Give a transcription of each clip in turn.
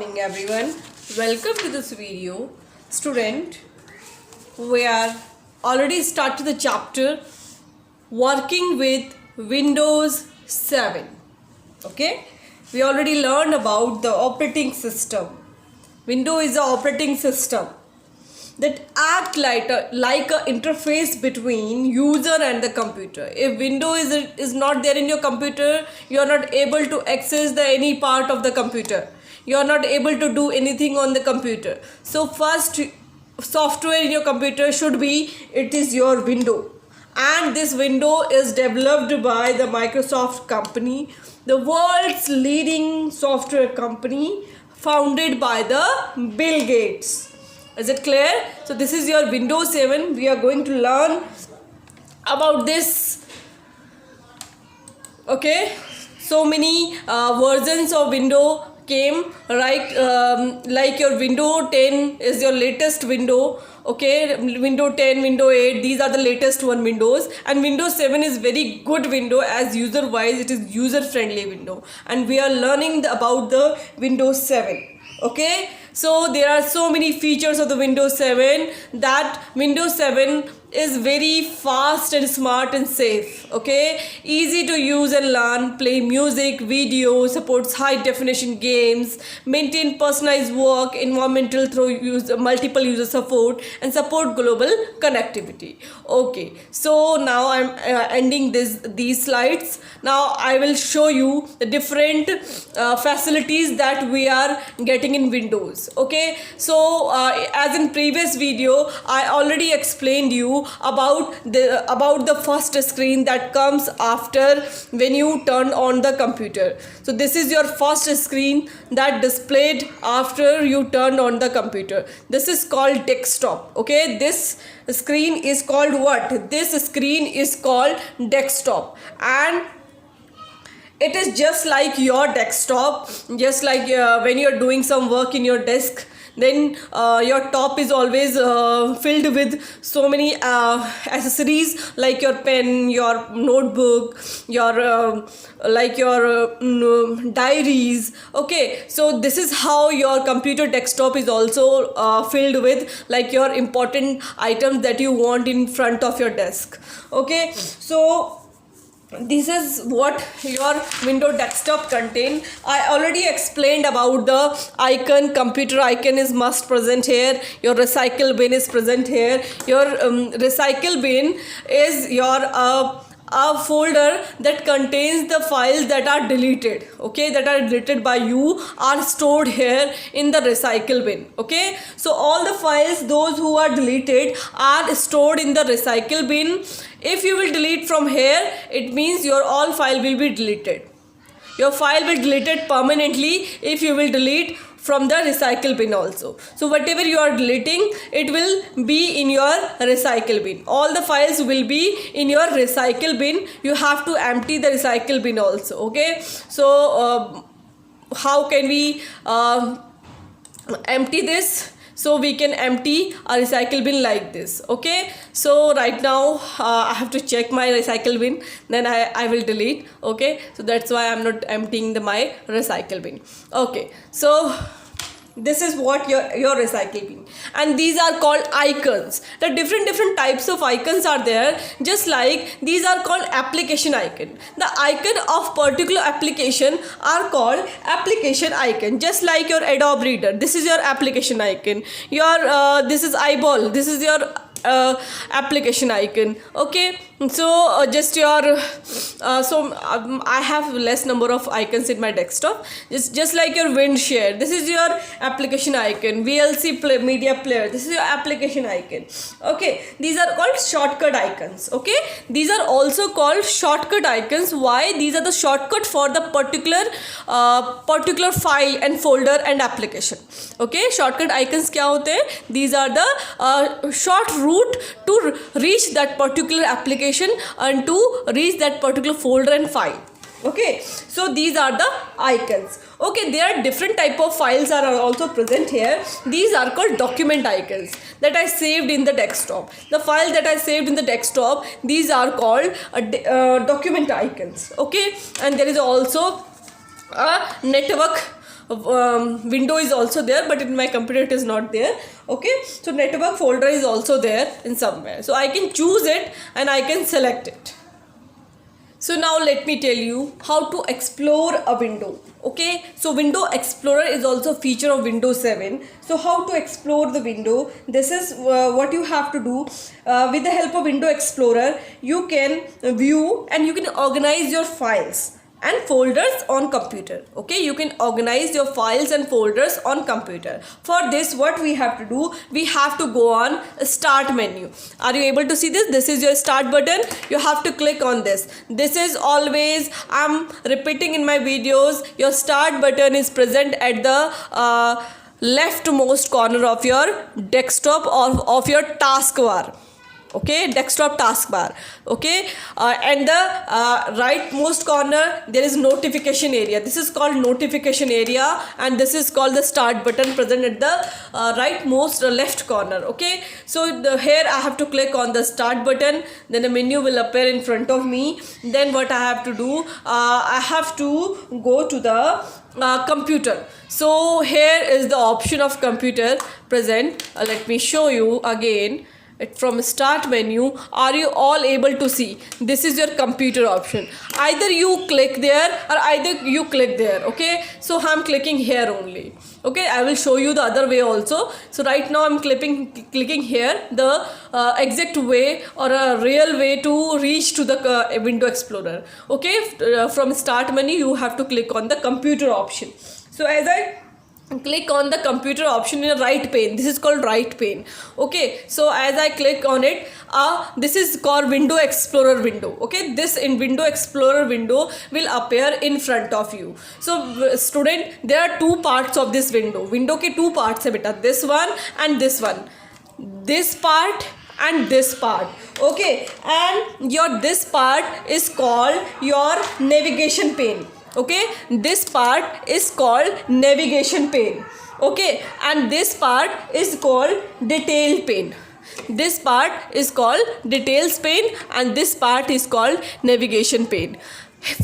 morning everyone. Welcome to this video. Student, we are already started the chapter working with Windows 7. Okay, we already learned about the operating system. Windows is the operating system that act like a interface between user and the computer. If Windows is not there in your computer, you are not able to access any part of the computer. You are not able to do anything on the computer. So first software in your computer should be, it is your window, and this window is developed by the Microsoft company, the world's leading software company, founded by the Bill Gates. Is it clear? So this is your Windows 7. We are going to learn about this. Okay, so many versions of window came, right? Like your window 10 is your latest window. Okay, window 10, window 8, these are the latest one windows, and Windows 7 is very good window, as user wise it is user friendly window, and we are learning about the Windows 7. Okay, so there are so many features of the Windows 7 that Windows 7 is very fast and smart and safe. Okay, easy to use and learn, play music, video, supports high definition games, maintain personalized work environmental through multiple user support, and support global connectivity. Okay, so now I'm ending these slides. Now I will show you the different facilities that we are getting in Windows. Okay, so as in previous video I already explained you about the first screen that comes after when you turn on the computer. So this is your first screen that displayed after you turned on the computer. This is called desktop. Okay, this screen is called what? This screen is called desktop, and it is just like your desktop, just like when you're doing some work in your desk, then your top is always filled with so many accessories like your pen, your notebook, your diaries. Okay, so this is how your computer desktop is also filled with like your important items that you want in front of your desk. Okay, so this is what your Windows desktop contain. I already explained about the icon. Computer icon is must present here. Your recycle bin is present here. Your recycle bin is your a folder that contains the files that are deleted. Okay, that are deleted by you are stored here in the recycle bin. Okay, so all the files those who are deleted are stored in the recycle bin. If you will delete from here, it means your all file will be deleted. Your file will be deleted permanently if you will delete from the recycle bin also. So whatever you are deleting, it will be in your recycle bin. All the files will be in your recycle bin. You have to empty the recycle bin also. Okay, so how can we empty this? So we can empty a recycle bin like this. Okay, so right now I have to check my recycle bin, then I will delete. Okay, so that's why I'm not emptying my recycle bin. Okay, so this is what your recycle bin, and these are called icons. The different types of icons are there. Just like these are called application icon. The icon of particular application are called application icon. Just like your Adobe Reader, this is your application icon. Your this is eyeball, this is your application icon. Okay, so just your I have less number of icons in my desktop. Just like your Windshare, this is your application icon. VLC media player, this is your application icon. Okay, these are called shortcut icons. Okay, these are also called shortcut icons. Why? These are the shortcut for the particular file and folder and application. Okay, shortcut icons क्या होते हैं? These are the short route to reach that particular application and to reach that particular folder and file. Okay, so these are the icons. Okay, there are different type of files are also present here. These are called document icons that I saved in the desktop. The file that I saved in the desktop, these are called document icons. Okay, and there is also a network window is also there, but in my computer it is not there. Okay, so network folder is also there in somewhere, so I can choose it and I can select it. So now let me tell you how to explore a window. Okay, so Window Explorer is also a feature of Windows 7. So how to explore the window? This is what you have to do. With the help of Window Explorer, you can view and you can organize your files and folders on computer. Okay, you can organize your files and folders on computer. For this, what we have to do, we have to go on start menu. Are you able to see this? This is your start button. You have to click on this. This is always, I'm repeating in my videos, your start button is present at the leftmost corner of your desktop or of your taskbar. Okay, desktop taskbar. Okay, and the rightmost corner there is notification area. This is called notification area, and this is called the start button present at the rightmost left corner. Okay, so here I have to click on the start button, then a menu will appear in front of me. Then what I have to do, I have to go to the computer. So here is the option of computer present. Let me show you again. From start menu, are you all able to see? This is your computer option. Either you click there or either you click there. Okay, so I'm clicking here only. Okay, I will show you the other way also. So right now I'm clicking here, the exact way or a real way to reach to the Window Explorer. Okay, from start menu you have to click on the computer option. So as I click on the computer option in a right pane, this is called right pane. Okay, so as I click on it, this is called Window Explorer window. Okay, this in Window Explorer window will appear in front of you. So student, there are two parts of this window. Window ke two parts hai beta, this one and this one, this part and this part. Okay, and your this part is called your navigation pane. Okay, this part is called navigation pane. Okay, and this part is called detail pane. This part is called details pane and this part is called navigation pane.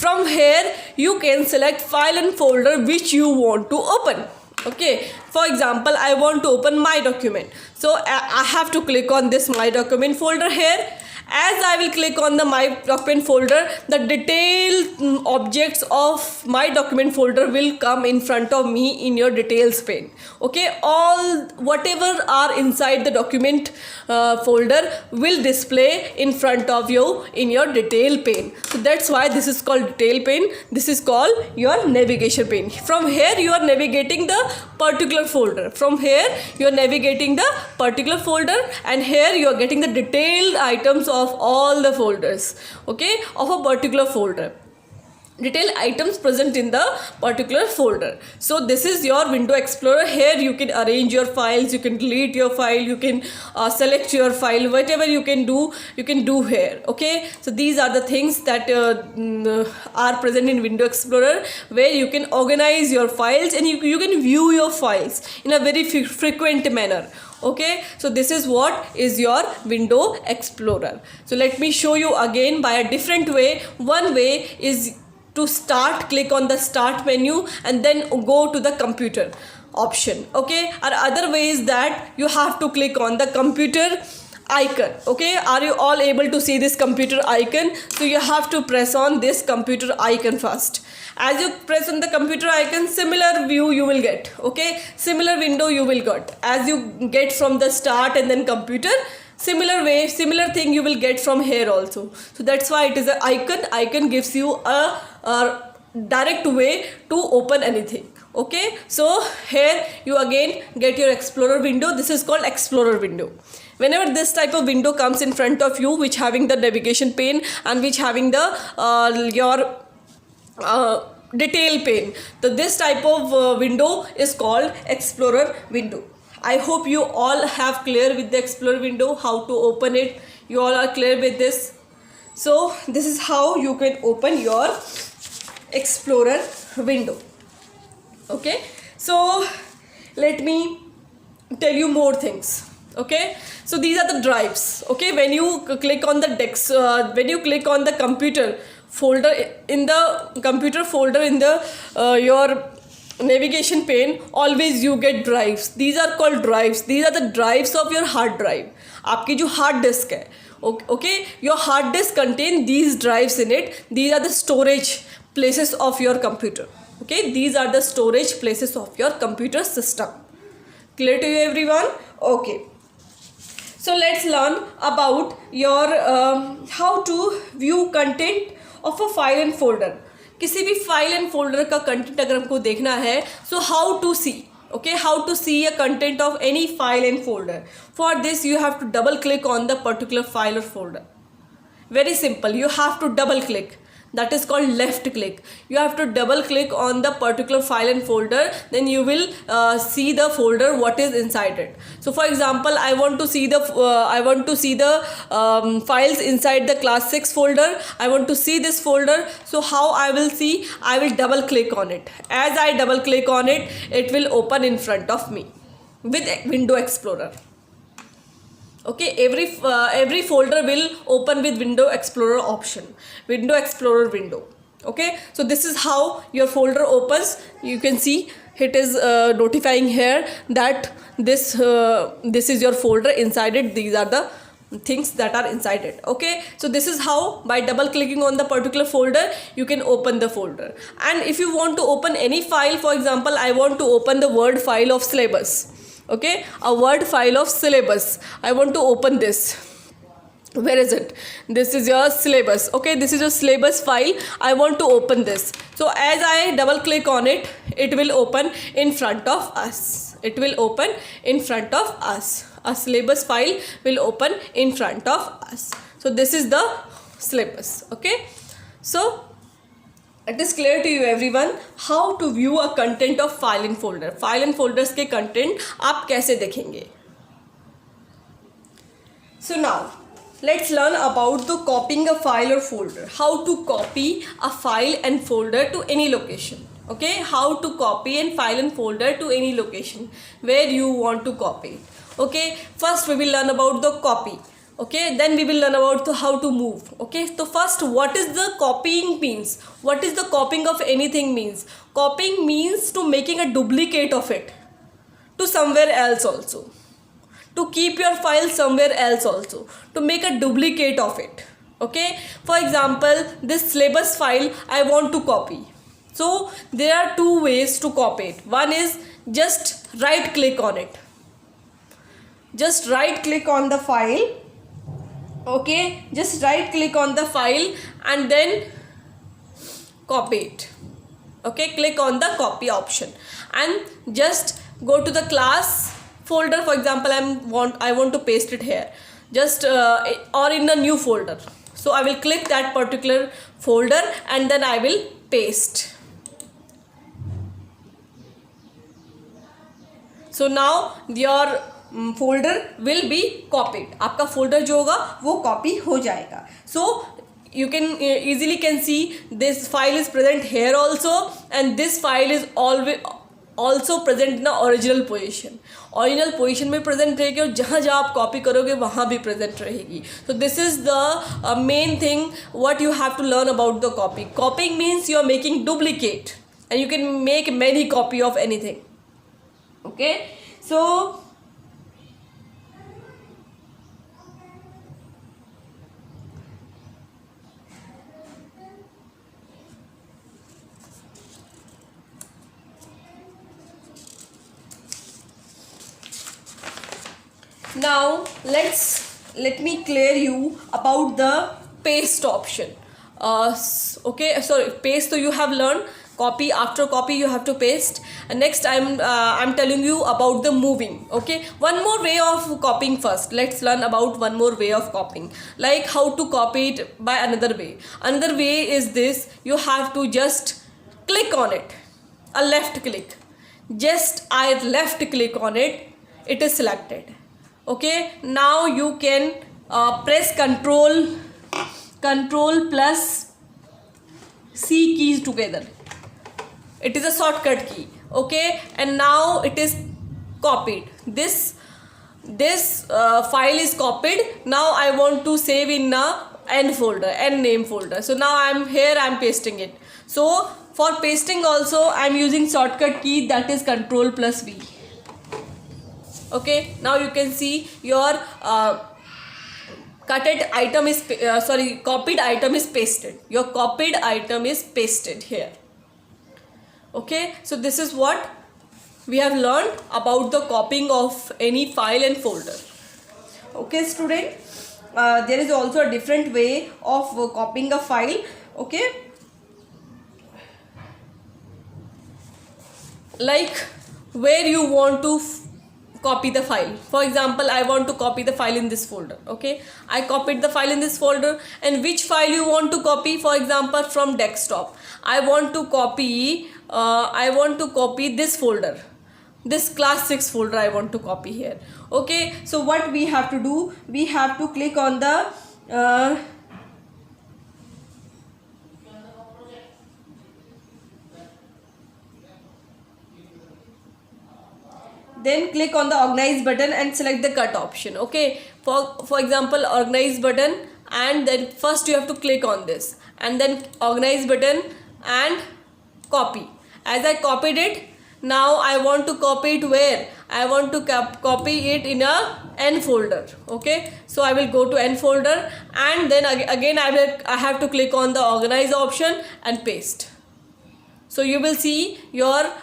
From here you can select file and folder which you want to open. Okay, for example, I want to open my document, so I have to click on this my document folder here. As I will click on the my document folder, the detailed objects of my document folder will come in front of me in your details pane. Okay, all whatever are inside the document folder will display in front of you in your detail pane. So that's why this is called detail pane. This is called your navigation pane. From here you are navigating the particular folder. From here you are navigating the particular folder, and here you are getting the detailed items of all the folders, okay, of a particular folder. Detailed items present in the particular folder. So this is your Window Explorer. Here you can arrange your files, you can delete your file, you can select your file, whatever you can do here. Okay, so these are the things that are present in Window Explorer, where you can organize your files and you can view your files in a very frequent manner. Okay, so this is what is your Window Explorer. So let me show you again by a different way. One way is to start, click on the start menu and then go to the computer option. Okay, or other way is that you have to click on the computer icon. Okay, are you all able to see this computer icon? So you have to press on this computer icon first. As you press on the computer icon, similar view you will get. Okay, similar window you will get as you get from the start and then computer. Similar way, similar thing you will get from here also. So that's why it is an icon. Icon gives you a direct way to open anything. Okay, so here you again get your Explorer window. This is called Explorer window. Whenever this type of window comes in front of you, which having the navigation pane and which having the your detail pane, so this type of window is called Explorer window. I hope you all have clear with the Explorer window, how to open it. You all are clear with this. So this is how you can open your Explorer window. Okay, so let me tell you more things. Okay, so these are the drives. Okay, when you click on the when you click on the computer folder, in the computer folder in the your navigation pane, always you get drives. These are called drives. These are the drives of your hard drive. आपकी जो hard disk है, okay, your hard disk contain these drives in it. These are the storage places of your computer. Okay, these are the storage places of your computer system. Clear to you everyone? Okay. So let's learn about your how to view content of a file and folder. किसी भी file and folder का content अगर हमको देखना है, so how to see, okay, how to see a content of any file and folder. For this you have to double click on the particular file or folder. Very simple, you have to double click. That is called left click. You have to double click on the particular file and folder, then you will see the folder what is inside it. So for example, I want to see the files inside the class 6 folder. I want to see this folder. So how I will see? I will double click on it. As I double click on it, it will open in front of me with Window Explorer. Okay, every folder will open with Window Explorer option, Window Explorer window. Okay, so this is how your folder opens. You can see it is notifying here that this is your folder. Inside it, these are the things that are inside it. Okay, so this is how, by double clicking on the particular folder, you can open the folder. And if you want to open any file, for example, I want to open the Word file of syllabus. Okay, a Word file of syllabus. I want to open this. Where is it? This is your syllabus. Okay, this is your syllabus file. I want to open this. So as I double click on it, it will open in front of us. It will open in front of us. A syllabus file will open in front of us. So this is the syllabus. Okay, so it is clear to you everyone how to view a content of file and folder. File and folders के content आप कैसे देखेंगे. So now let's learn about the copying a file or folder. How to copy a file and folder to any location. Okay, how to copy and file and folder to any location where you want to copy. Okay, first we will learn about the copy. Okay, then we will learn about how to move. Okay, so first, what is the copying means? What is the copying of anything means? Copying means to making a duplicate of it to somewhere else also, to keep your file somewhere else also, to make a duplicate of it. Okay, for example, this syllabus file I want to copy. So there are two ways to copy it. One is just right click on it. Just right click on the file. Okay, just right click on the file and then copy it. Okay, click on the copy option and just go to the class folder. For example, I want to paste it here, just or in a new folder. So I will click that particular folder and then I will paste. So now your folder will be copied. आपका folder जो होगा वो copy हो जाएगा. So you can easily can see this file is present here also, and this file is always also present in the original position. Original position में present रहेगी और जहाँ जहाँ आप copy करोगे वहाँ भी present रहेगी. So this is the main thing what you have to learn about the copy. Copying means you are making duplicate, and you can make many copy of anything. Okay, so now let me clear you about the paste option. Okay, sorry, paste, so you have learned copy. After copy you have to paste, and next I'm telling you about the moving. Okay, one more way of copying. First let's learn about one more way of copying, like how to copy it by another way. Another way is this: you have to just click on it, a left click. Just I left click on it, it is selected. Okay, now you can press control plus C keys together. It is a shortcut key. Okay, and now it is copied. This file is copied. Now I want to save in a N folder, N name folder. So now I'm pasting it. So For pasting also I am using shortcut key, that is Control plus V. Okay, now you can see your copied item is pasted. Your copied item is pasted here. Okay, so this is what we have learned about the copying of any file and folder. Okay student, there is also a different way of copying a file. Okay, like where you want to copy the file. For example, I want to copy the file in this folder. Okay, I copied the file in this folder. And which file you want to copy? For example, from desktop I want to copy this folder, this class 6 folder I want to copy here. Okay, so what we have to do, we have to click on the then click on the organize button and select the cut option. Okay, for example, organize button, and then first you have to click on this and then organize button and copy. As I copied it, now I want to copy it where? I want to copy it in a N folder. Okay, so I will go to N folder, and then again I have to click on the organize option and paste. So you will see your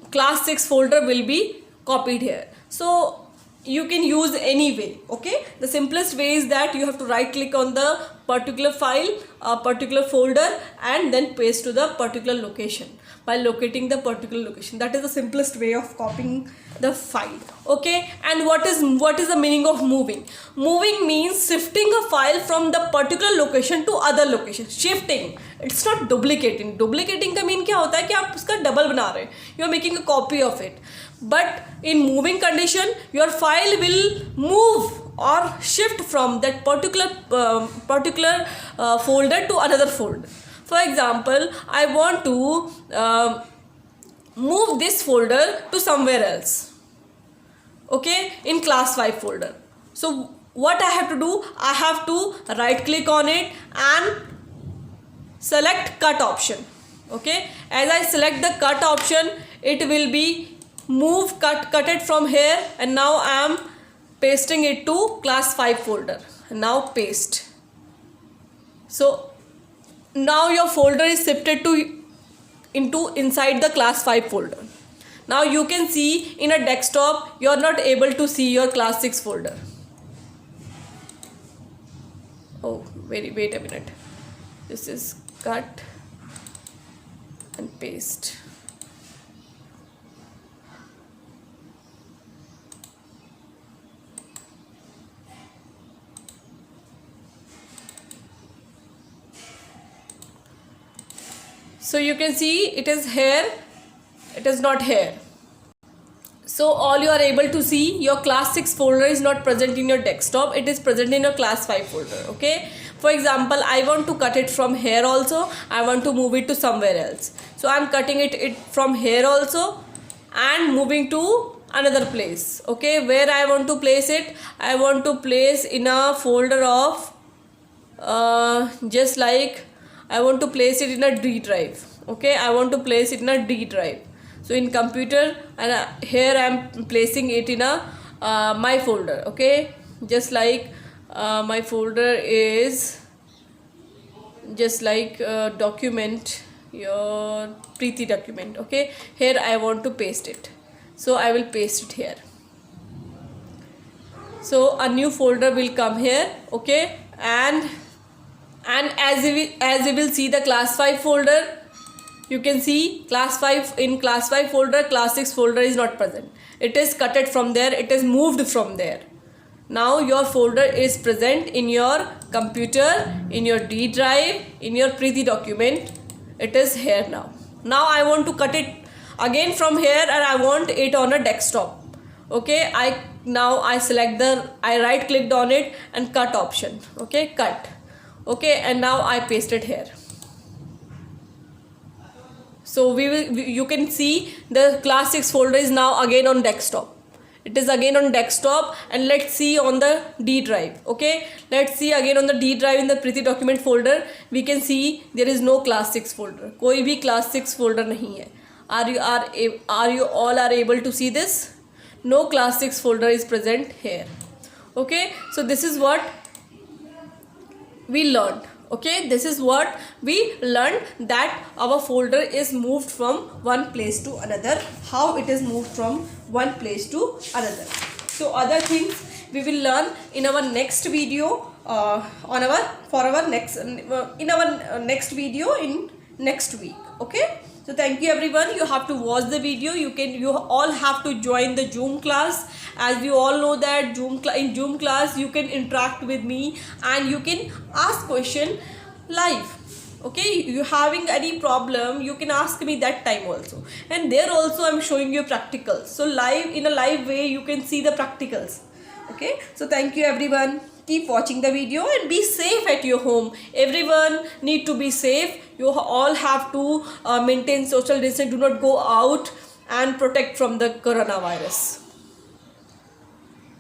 class 6 folder will be copied here. So you can use any way. Okay, the simplest way is that you have to right click on the particular file, particular folder, and then paste to the particular location by locating the particular location. That is the simplest way of copying the file. Okay, and what is the meaning of moving? Moving means shifting a file from the particular location to other location. Shifting, it's not duplicating. Duplicating का mean क्या होता है कि आप उसका double बना रहे हैं, you are making a copy of it. But in moving condition, your file will move or shift from that particular folder to another folder. For example, I want to move this folder to somewhere else. Okay, in class 5 folder. So what I have to do, I have to right click on it and select cut option. Okay, as I select the cut option, it will be cut it from here, and now I am pasting it to class 5 folder. Now paste. So now your folder is shifted into inside the class 5 folder. Now you can see in a desktop you are not able to see your class 6 folder. Oh, wait a minute. This is cut and paste. So you can see it is here, it is not here. So all you are able to see, your class 6 folder is not present in your desktop, it is present in your class 5 folder. Okay, for example, I want to cut it from here also, I want to move it to somewhere else. So I am cutting it from here also and moving to another place. Okay, where I want to place it, I want to place in a folder of just like I want to place it in a D drive. Okay, I want to place it in a D drive. So in computer, and here I am placing it in a my folder. Okay, just like my folder is just like document, your Preeti document. Okay, here I want to paste it. So I will paste it here. So a new folder will come here. Okay, and as you will see the class 5 folder, you can see class 5 folder, class 6 folder is not present. It is cutted from there, it is moved from there. Now your folder is present in your computer, in your D drive, in your Preeti document. It is here now. Now I want to cut it again from here and I want it on a desktop. Okay, I right clicked on it and cut option. Okay, cut. Okay, and now I paste it here. So you can see the class 6 folder is now again on desktop. it is again on desktop, and let's see on the D drive. Okay, let's see again on the D drive in the Priti document folder. We can see there is no class 6 folder, कोई भी class 6 folder नहीं है. Are you all are able to see this? No class 6 folder is present here. Okay, so this is what we learned. Okay, this is what we learned, that our folder is moved from one place to another, how it is moved from one place to another. So other things we will learn in our next video, in our next video in next week. Okay, so thank you everyone. You have to watch the video. You all have to join the Zoom class. As we all know that in Zoom class you can interact with me and you can ask question live. Okay, you having any problem, you can ask me that time also, and there also I'm showing you practicals. So live, in a live way, you can see the practicals. Okay, so thank you everyone. Keep watching the video and be safe at your home. Everyone need to be safe. You all have to maintain social distance. Do not go out and protect from the coronavirus.